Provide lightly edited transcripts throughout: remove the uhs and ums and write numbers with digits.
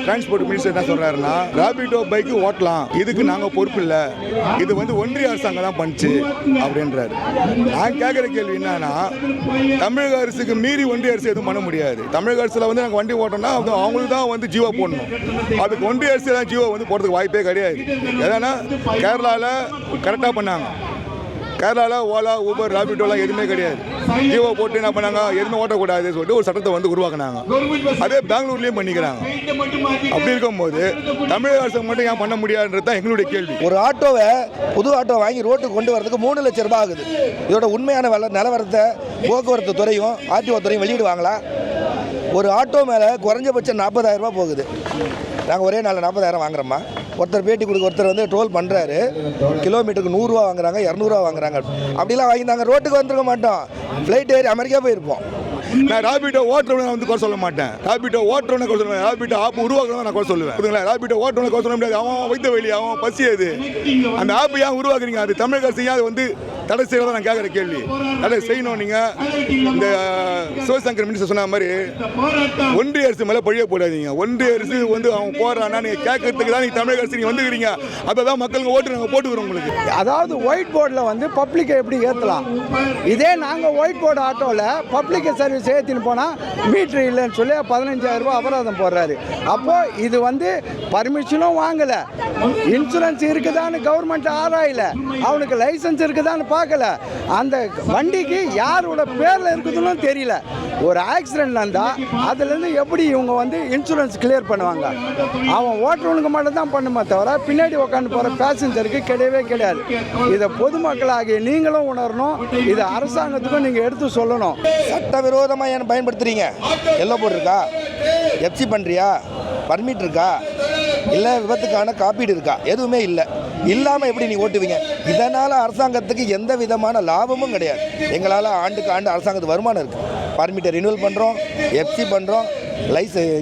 Transport minister என்ன சொல்றாருன்னா Rapido bike ஓட்டலாம், இதுக்கு நாங்கள் பொறுப்பு இல்லை, இது வந்து ஒன்றிய அரசாங்கம் தான் பண்ணுச்சு அப்படின்றாரு. நான் கேட்குற கேள்வி என்னன்னா, தமிழக அரசுக்கு மீறி ஒன்றிய அரசு எதுவும் பண்ண முடியாது. தமிழக அரசில் வந்து நாங்கள் வண்டி ஓட்டோம்னா அவங்களுக்கு தான் வந்து ஜீவோ போடணும். அதுக்கு ஒன்றிய அரசு தான் ஜீவோ வந்து போடுறதுக்கு வாய்ப்பே கிடையாது. ஏன்னா கேரளாவில் கரெக்டாக பண்ணாங்க. கேரளாவில் ஓலா, ஊபர், ராபிடோலாம் எதுவுமே கிடையாது. ஜீவோ போட்டு என்ன பண்ணாங்க, எதுவுமே ஓட்டக்கூடாதுன்னு சொல்லிட்டு ஒரு சட்டத்தை வந்து உருவாக்குனாங்க. அதே பெங்களூர்லேயும் பண்ணிக்கிறாங்க. அப்படி இருக்கும்போது தமிழக அரசு மட்டும் ஏன் பண்ண முடியாதுன்றது தான் எங்களுடைய கேள்வி. ஒரு ஆட்டோவை, புது ஆட்டோ வாங்கி ரோட்டுக்கு கொண்டு வரதுக்கு 3 லட்சம் ரூபாய் ஆகுது. இதோட உண்மையான நிலவரத்தை போக்குவரத்து துறையும் ஆர்டிஓ துறையும் வெளியிடுவாங்களா? ஒரு ஆட்டோ மேலே குறைஞ்சபட்சம் 40,000 ரூபா போகுது. நாங்கள் ஒரே நாளில் 40,000 வாங்குறோம்மா. ஒருத்தர் பேட்டி கொடுக்க, ஒருத்தர் வந்து ட்ரோல் பண்ணுறாரு, கிலோமீட்டருக்கு 100 ரூபா வாங்குறாங்க, 200 ரூபா வாங்குறாங்க. அப்படிலாம் வாங்கி நாங்கள் ரோட்டுக்கு வந்துருக்க மாட்டோம். ஃப்ளைட் ஏறி அமெரிக்கா போயிருப்போம். நான் ராபிடோ ஓட்டுறவனை வந்து குறை சொல்ல மாட்டேன். ராபிடோ ஓட்டுறவனை குறை சொல்லுவேன். ராபிடோ ஆப் உருவாக்குறவன் நான் குறை சொல்லுவேன். புரியுங்களா? ராபிடோ ஓட்டுறவனை குறை சொல்ல முடியாது. அவன் வைத்த வெளி, அவன் பசி. அது அந்த ஆப் ஏன் உருவாக்குறீங்க? அது தமிழக அரசு ஏன் வந்து தடை செய்யறதா நான் கேட்குற கேள்வி. தடை செய்யணும். நீங்கள் இந்த சிவசங்கர் மினிஸ்டர் சொன்ன மாதிரி ஒன்றிய அரசு மேலே பழிய போடாதீங்க. ஒன்றிய அரசு வந்து அவன் போடுறான்னா நீங்கள் கேட்கறதுக்கு தான் நீங்கள் தமிழக அரசு நீங்கள் வந்துக்கிறீங்க. அதை தான் மக்களுக்கு ஓட்டு நாங்கள் போட்டுக்கிறோம் உங்களுக்கு. அதாவது ஒயிட் போர்டில் வந்து பப்ளிக்கை எப்படி ஏற்றலாம்? இதே நாங்கள் ஒயிட் போர்டு ஆட்டோவில் பப்ளிக் சர்வீஸ் ஏற்றின்னு போனால் மீட்ரு இல்லைன்னு சொல்லி 15,000 ரூபா அபராதம் போடுறாரு. அப்போது இது வந்து பர்மிஷனும் வாங்கலை, இன்சூரன்ஸ் இருக்குதான்னு கவர்மெண்ட் ஆராயல, அவனுக்கு லைசன்ஸ் இருக்குதான்னு பார்க்கல, அந்த வண்டிக்கு யாரோட பேரில் இருக்குதுன்னு தெரியல. ஒரு ஆக்சிடென்ட் வந்தால் அதுலேருந்து எப்படி இவங்க வந்து இன்சூரன்ஸ் கிளியர் பண்ணுவாங்க? அவன் ஓட்டுறவனுக்கு மட்டும் தான் பண்ணுமா தவிர பின்னாடி உட்காந்து போகிற பேசஞ்சருக்கு கிடையவே கிடையாது. இதை பொதுமக்களாகிய நீங்களும் உணரணும், இதை அரசாங்கத்துக்கும் நீங்கள் எடுத்து சொல்லணும். சட்டவிரோதமாக ஏன் பயன்படுத்துகிறீங்க? எல்லோ போர்டு இருக்கா? எஃப்சி பண்ணுறியா? பர்மிட் இருக்கா? இல்லை விபத்துக்கான காப்பீடு இருக்கா? எதுவுமே இல்லை. இல்லாமல் எப்படி நீ ஓட்டுவீங்க? இதனால் அரசாங்கத்துக்கு எந்த விதமான லாபமும் கிடையாது. எங்களால் ஆண்டுக்கு ஆண்டு அரசாங்கத்துக்கு வருமானம் இருக்குது. பர்மிட்டை ரினியூவல் பண்ணுறோம், எஃப்சி பண்ணுறோம்,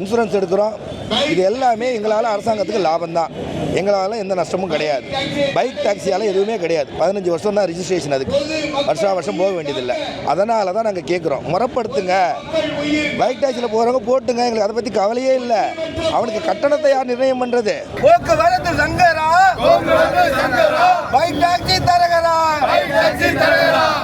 இன்சூரன்ஸ் எடுக்கிறோம். இது எல்லாமே எங்களால் அரசாங்கத்துக்கு லாபம் தான். எங்களால் எந்த நஷ்டமும் கிடையாது. பைக் டாக்ஸியால் எதுவுமே கிடையாது. 15 வருஷம் தான் ரிஜிஸ்ட்ரேஷன். அதுக்கு வருஷம் போக வேண்டியதில்லை. அதனால தான் நாங்கள் கேட்குறோம், முறைப்படுத்துங்க. பைக் டாக்ஸியில் போகிறவங்க போட்டுங்க, எங்களுக்கு அதை பற்றி கவலையே இல்லை. அவனுக்கு கட்டணத்தை யார் நிர்ணயம் பண்ணுறது? போக்குவரத்து சங்கரா, பைக் டாக்ஸி தரகரா,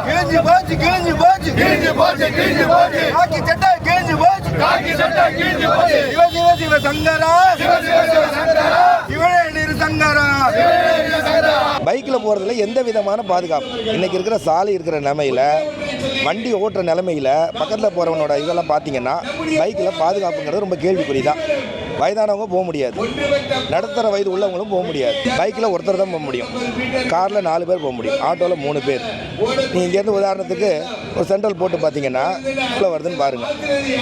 கிழிஞ்சு போச்சு, கிழிஞ்சு போச்சு, கிழிஞ்சு போச்சு, கிழிஞ்சு போச்சு, காக்கி சட்டை கிழிஞ்சு போச்சு, காக்கி சட்டை கிழிஞ்சு போச்சு, சிவ சிவ சிவ சங்கரா, சிவ சிவ சிவ சங்கரா, இவனே நிறு சங்கரா. பைக்கில் போகிறதுல எந்த விதமான பாதுகாப்பு? இன்றைக்கி இருக்கிற சாலை இருக்கிற நிலைமையில், வண்டி ஓட்டுற நிலைமையில், பக்கத்தில் போகிறவனோட இதெல்லாம் பார்த்தீங்கன்னா பைக்கில் பாதுகாப்புங்கிறது ரொம்ப கேள்விக்குறி தான். வயதானவங்க போக முடியாது, நடுத்தர வயது உள்ளவங்களும் போக முடியாது. பைக்கில் ஒருத்தர் தான் போக முடியும், காரில் 4 பேர் போக முடியும், ஆட்டோவில் 3 பேர். நீங்கள் இங்கேருந்து உதாரணத்துக்கு ஒரு சென்ட்ரல் போட்டு பார்த்தீங்கன்னா இவ்வளோ வருதுன்னு பாருங்கள்.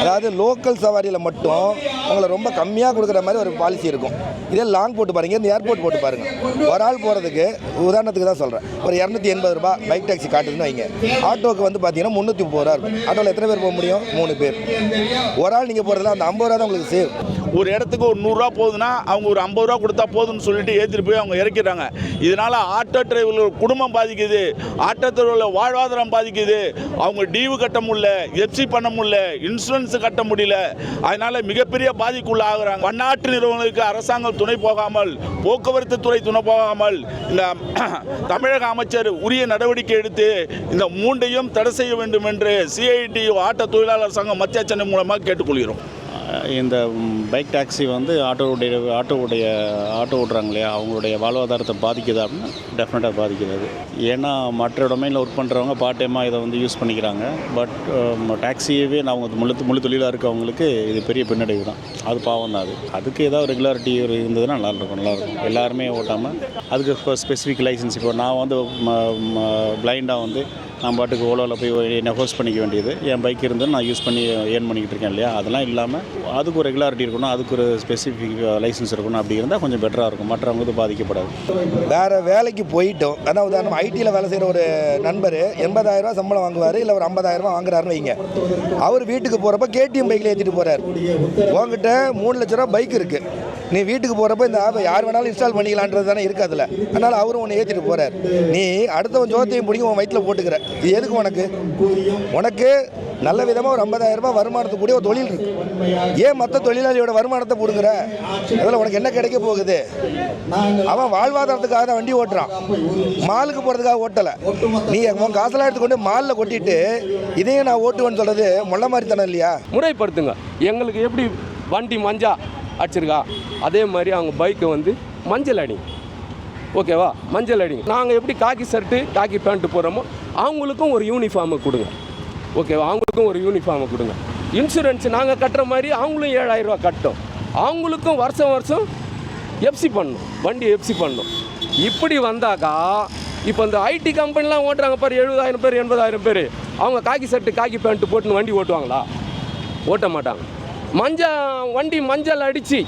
அதாவது லோக்கல் சவாரியில் மட்டும் உங்களை ரொம்ப கம்மியாக கொடுக்குற மாதிரி ஒரு பாலிசி இருக்கும். இதே லாங் போட்டு பாருங்கள், இந்த ஏர்போர்ட் போட்டு பாருங்கள். ஒரு ஆள் போகிறதுக்கு உதாரணத்துக்கு தான் சொல்கிறேன், ஒரு 280 ரூபா பைக் டாக்ஸி காட்டுதுன்னு வைங்க. ஆட்டோவுக்கு வந்து பார்த்தீங்கன்னா 330 ரூபா இருக்கும். ஆட்டோவில் எத்தனை பேர் போக முடியும்? 3 பேர். ஒரு ஆள் நீங்கள் போகிறதுல அந்த 50 ரூபா தான் உங்களுக்கு சேவ். ஒரு இடத்துக்கு ஒரு 100 ரூபா போகுதுன்னா அவங்க ஒரு 50 ரூபா கொடுத்தா போதும்னு சொல்லிட்டு ஏற்றிட்டு போய் அவங்க இறக்கிறாங்க. இதனால் ஆட்டோ டிரைவர்கள் குடும்பம் பாதிக்குது, ஆட்டோ டிரைவர்கள் வாழ்வாதாரம் பாதிக்குது. அவங்க டியூ கட்ட முடியல, எஃப்சி பண்ண முடியல, இன்சூரன்ஸ் கட்ட முடியல. அதனால் மிகப்பெரிய பாதிக்குள்ள ஆகுறாங்க. பன்னாட்டு நிறுவனங்களுக்கு அரசாங்கம் துணை போகாமல், போக்குவரத்து துறை துணை போகாமல் இந்த தமிழக அமைச்சர் உரிய நடவடிக்கை எடுத்து இந்த 3ஐயும் தடை செய்ய வேண்டும் என்று CITU ஆட்டோ தொழிலாளர் சங்கம் மத்திய சென்னை மூலமாக கேட்டுக்கொள்கிறோம். இந்த பைக் டாக்ஸி வந்து ஆட்டோ ஓட்டுறாங்க இல்லையா, அவங்களுடைய வாழ்வாதாரத்தை பாதிக்குது அப்படின்னா டெஃபினட்டாக பாதிக்கிறது. ஏன்னா மற்ற டொமைனில் ஒர்க் பண்ணுறவங்க பார்ட் டைமாக இதை வந்து யூஸ் பண்ணிக்கிறாங்க. பட் டாக்ஸியவே அவங்க முழு தொழிலாக இருக்கவங்களுக்கு இது பெரிய பின்னடைவு தான். அது பாவம் தான். அதுக்கு ஏதாவது ரெகுலாரிட்டி இருந்ததுன்னா நல்லாயிருக்கும். எல்லாருமே ஓட்டாமல் அதுக்கு ஸ்பெசிஃபிக் லைசன்ஸ். இப்போ நான் வந்து பிளைண்டாக வந்து நான் பாட்டுக்கு ஓலோவில் போய் என்னை ஹோஸ்ட் பண்ணிக்க வேண்டியது, என் பைக் இருந்து நான் யூஸ் பண்ணி ஏர்ன் பண்ணிக்கிட்டு இருக்கேன் இல்லையா. அதெல்லாம் இல்லாமல் அதுக்கு ஒரு ரெகுலாரிட்டி இருக்கணும், அதுக்கு ஒரு ஸ்பெசிஃபிக் லைசன்ஸ் இருக்கணும். அப்படி இருந்தால் கொஞ்சம் பெட்டராக இருக்கும், மற்றவங்க இது பாதிக்கப்படாது. வேறு வேலைக்கு போயிட்டோம், அதான் உதாரணம் ஐடியில் வேலை செய்கிற ஒரு நண்பர் 80,000 ரூபா சம்பளம் வாங்குவார், இல்லை ஒரு 50,000 ரூபா வாங்குறாருன்னு வைங்க. அவர் வீட்டுக்கு போகிறப்ப KTM பைக்கில் ஏற்றிட்டு போகிறார். உங்ககிட்ட 3 லட்ச ரூபா பைக் இருக்குது, நீ வீட்டுக்கு போகிறப்ப இந்த ஆப்பை யார் வேணாலும் இன்ஸ்டால் பண்ணிக்கலான்றது தானே இருக்குது அதில். அதனால் அவரும் ஒன்று ஏற்றிட்டு போகிறார். நீ அடுத்தவன் ஜோத்தையும் பிடிக்கும் உன் வயிற்றில் போட்டுக்கிற. இது எதுக்கு உனக்கு நல்ல விதமாக ஒரு 50,000 ரூபாய் வருமானத்துக்கூடிய ஒரு தொழில் இருக்கு. ஏன் மற்ற தொழிலாளியோட வருமானத்தை கொடுக்குற? அதில் உனக்கு என்ன கிடைக்க போகுது? அவன் வாழ்வாதாரத்துக்காக தான் வண்டி ஓட்டுறான், மாலுக்கு போகிறதுக்காக ஓட்டலை. நீ உன் காசெல்லாம் எடுத்துக்கொண்டு மாலில் கொட்டிட்டு இதையும் நான் ஓட்டுவேன்னு சொல்கிறது முள்ள மாதிரி தானே இல்லையா? முறைப்படுத்துங்க. எங்களுக்கு எப்படி வண்டி மஞ்சா அடிச்சிருக்கா அதே மாதிரி அவங்க பைக்கை வந்து மஞ்சள் அடி, ஓகேவா? மஞ்சள் அடிங்க. நாங்கள் எப்படி காக்கி ஷர்ட்டு காக்கி பேண்ட்டு போடுறோமோ அவங்களுக்கும் ஒரு யூனிஃபார்மை கொடுங்க, ஓகேவா? அவங்களுக்கும் ஒரு யூனிஃபார்மை கொடுங்க. இன்சூரன்ஸ் நாங்கள் கட்டுற மாதிரி அவங்களும் 7,000 ரூபா கட்டும். அவங்களுக்கும் வருஷம் வருஷம் எஃப்சி பண்ணணும், வண்டி எஃப்சி பண்ணணும். இப்படி வந்தாக்கா இப்போ இந்த ஐடி கம்பெனிலாம் ஓட்டுறாங்க பாரு, 70,000 பேர் 80,000 பேர். அவங்க காக்கி ஷர்ட்டு காக்கி பேண்ட்டு போட்டுன்னு வண்டி ஓட்டுவாங்களா? ஓட்ட மாட்டாங்க. வண்டி மஞ்சள் அடித்து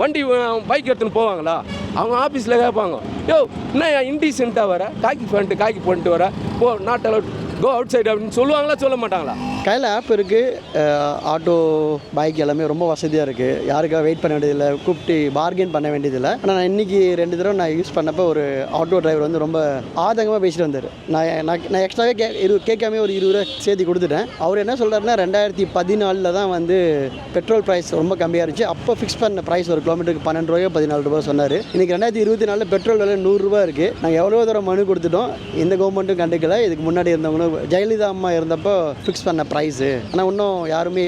வண்டி பைக் எடுத்துன்னு போவாங்களா? அவங்க ஆஃபீஸில் கேட்பாங்க, யோ என்ன இன்டீசென்ட்டாக வர, காக்கி பேண்ட்டு காக்கி பண்ணிட்டு வர, போ not allowed, go outside அப்படின்னு சொல்லுவாங்களா சொல்ல மாட்டாங்களா? கையில் ஆப் இருக்குது, ஆட்டோ பைக் எல்லாமே ரொம்ப வசதியாக இருக்குது. யாருக்காக வெயிட் பண்ண வேண்டியதில்லை, கூப்பிட்டு பார்கெயின் பண்ண வேண்டியதில்லை. ஆனால் நான் இன்றைக்கி 2 தடவை நான் யூஸ் பண்ணப்போ ஒரு ஆட்டோ டிரைவர் வந்து ரொம்ப ஆதங்கமாக பேசிட்டு வந்தார். நான் எக்ஸ்ட்ராவே கேட்காமே ஒரு 20 ரூபா சேர்த்து கொடுத்துட்டேன். அவர் என்ன சொல்கிறாருன்னா 2014 தான் வந்து பெட்ரோல் ப்ரைஸ் ரொம்ப கம்மியாக இருந்துச்சு. அப்போ ஃபிக்ஸ் பண்ண ப்ரைஸ் ஒரு கிலோமீட்டருக்கு 12 ரூபாயோ 14 ரூபா சொன்னார். இன்றைக்கி 2024 பெட்ரோல் விலை 100 ரூபா இருக்குது. நாங்கள் எவ்வளோ தூரம் மனு கொடுத்துட்டோம், இந்த கவர்மெண்ட்டும் கண்டுக்கல. இதுக்கு முன்னாடி இருந்தவங்களும் ஜெயலலிதா அம்மா இருந்தப்போ ஃபிக்ஸ் பண்ண ப்ரைஸு, ஆனால் இன்னும் யாருமே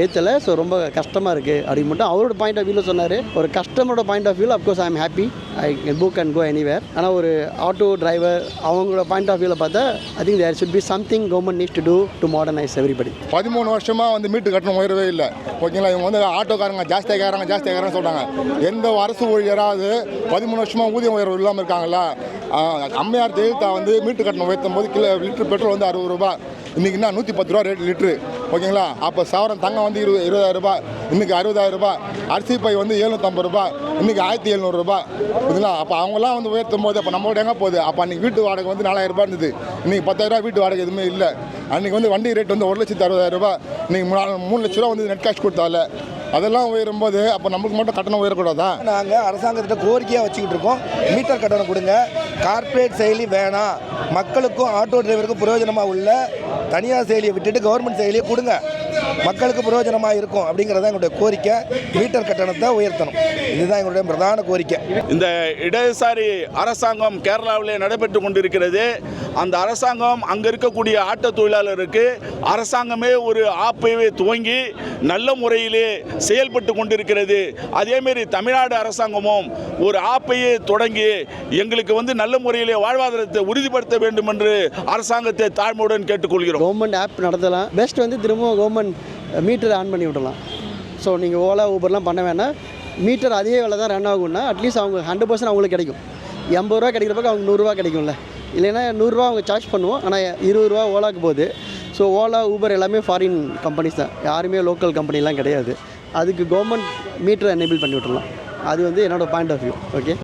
ஏற்றலை. ஸோ ரொம்ப கஷ்டமாக இருக்குது அப்படின்னு மட்டும் அவரோட பாயிண்ட் ஆஃப் வியூவில் சொன்னார். ஒரு கஸ்டமரோட பாயிண்ட் ஆஃப் வியூவில் of course I am happy, I book and go anywhere. ஆனால் ஒரு ஆட்டோ டிரைவர் அவங்களோட பாயிண்ட் ஆஃப் வியூவில் பார்த்தா I think there should be something government needs to do to modernise everybody. 13 வருஷமாக வந்து மீட்டு கட்டணம் உயரவே இல்லை, ஓகேங்களா? இவங்க வந்து ஆட்டோக்காரங்க ஜாஸ்தியாக கேட்குறாங்கன்னு சொல்கிறாங்க. எந்த அரசு ஊழியராவது 13 வருஷமாக ஊதியம் உயர்வு இல்லாமல் இருக்காங்களா? அம்மையார் ஜெயலலிதா வந்து மீட்டு கட்டணம் உயர்த்தும் போது லிட்டர் பெட்ரோல் வந்து 60 ரூபா, இன்றைக்கி என்ன 110 ரூபா ரேட் லிட்ரு, ஓகேங்களா? அப்போ சவரன் தங்கம் வந்து 20,000 ரூபாய், இன்றைக்கி 60,000 ரூபாய். அரிசி பை வந்து 750 ரூபாய், இன்றைக்கி 1,700 ரூபாய், ஓகேங்களா? அப்போ அவங்களாம் வந்து உயர்த்தும் போது அப்போ நம்மளோட எங்கே போகுது? அப்போ அன்றைக்கி வீட்டு வாடகை வந்து 4,000 ரூபாய் இருந்தது, இன்றைக்கி 10,000 ரூபாய் வீட்டு வாடகை எதுவுமே இல்லை. அன்றைக்கி வந்து வண்டி ரேட் வந்து 1,60,000 ரூபாய், இன்றைக்கி 3 லட்ச ரூபா வந்து நெட் கேஷ் கொடுத்தால அதெல்லாம் உயரும் போது அப்போ நம்மளுக்கு மட்டும் கட்டணம் உயரக்கூடாதா? நாங்கள் அரசாங்கத்திட்ட கோரிக்கையாக வச்சுக்கிட்டு இருக்கோம், மீட்டர் கட்டணம் கொடுங்க, கார்ப்பரேட் செயலி வேணாம், மக்களுக்கும் ஆட்டோ டிரைவருக்கும் பிரயோஜனமாக உள்ள தனியார் செயலியை விட்டுட்டு கவர்மெண்ட் செயலியை கொடுங்க, மக்களுக்கு பிரயோஜனமாக இருக்கும் அப்படிங்கிறத எங்களுடைய கோரிக்கை. மீட்டர் கட்டணத்தை உயர்த்தணும், இதுதான் எங்களுடைய பிரதான கோரிக்கை. இந்த இடதுசாரி அரசாங்கம் கேரளாவிலே நடைபெற்று கொண்டிருக்கிறது. அந்த அரசாங்கம் அங்கே இருக்கக்கூடிய ஆட்டோ தொழிலாளருக்கு அரசாங்கமே ஒரு ஆப்பையே துவங்கி நல்ல முறையிலே செயல்பட்டு கொண்டிருக்கிறது. அதேமாரி தமிழ்நாடு அரசாங்கமும் ஒரு ஆப்பையே தொடங்கி எங்களுக்கு வந்து நல்ல முறையிலே வாழ்வாதாரத்தை உறுதிப்படுத்த வேண்டும் என்று அரசாங்கத்தை தாழ்மையுடன் கேட்டுக்கொள்கிறோம். கவர்மெண்ட் ஆப் நடத்தலாம், பெஸ்ட் வந்து திரும்பவும் கவர்மெண்ட் மீட்டர் ஆன் பண்ணி விடலாம். ஸோ நீங்கள் ஓலா ஊபர்லாம் பண்ண வேணாம், மீட்டர் அதே வேலை தான் ரன் ஆகும்னா அட்லீஸ்ட் அவங்க 100% அவங்களுக்கு கிடைக்கும். 80 ரூபா கிடைக்கிற பக்கம் அவங்க 100 ரூபா கிடைக்கும்ல. இல்லைன்னா 100 ரூபா அவங்க சார்ஜ் பண்ணுவோம், ஆனால் 20 ரூபா ஓலாக்கு போகுது. ஸோ ஓலா ஊபர் எல்லாமே ஃபாரின் கம்பெனிஸ் தான், யாருமே லோக்கல் கம்பெனிலாம் கிடையாது. அதுக்கு கவர்மெண்ட் மீட்டரை எனேபிள் பண்ணி விட்டுறலாம். அது வந்து என்னோடய பாயிண்ட் ஆஃப் வியூ. ஓகே.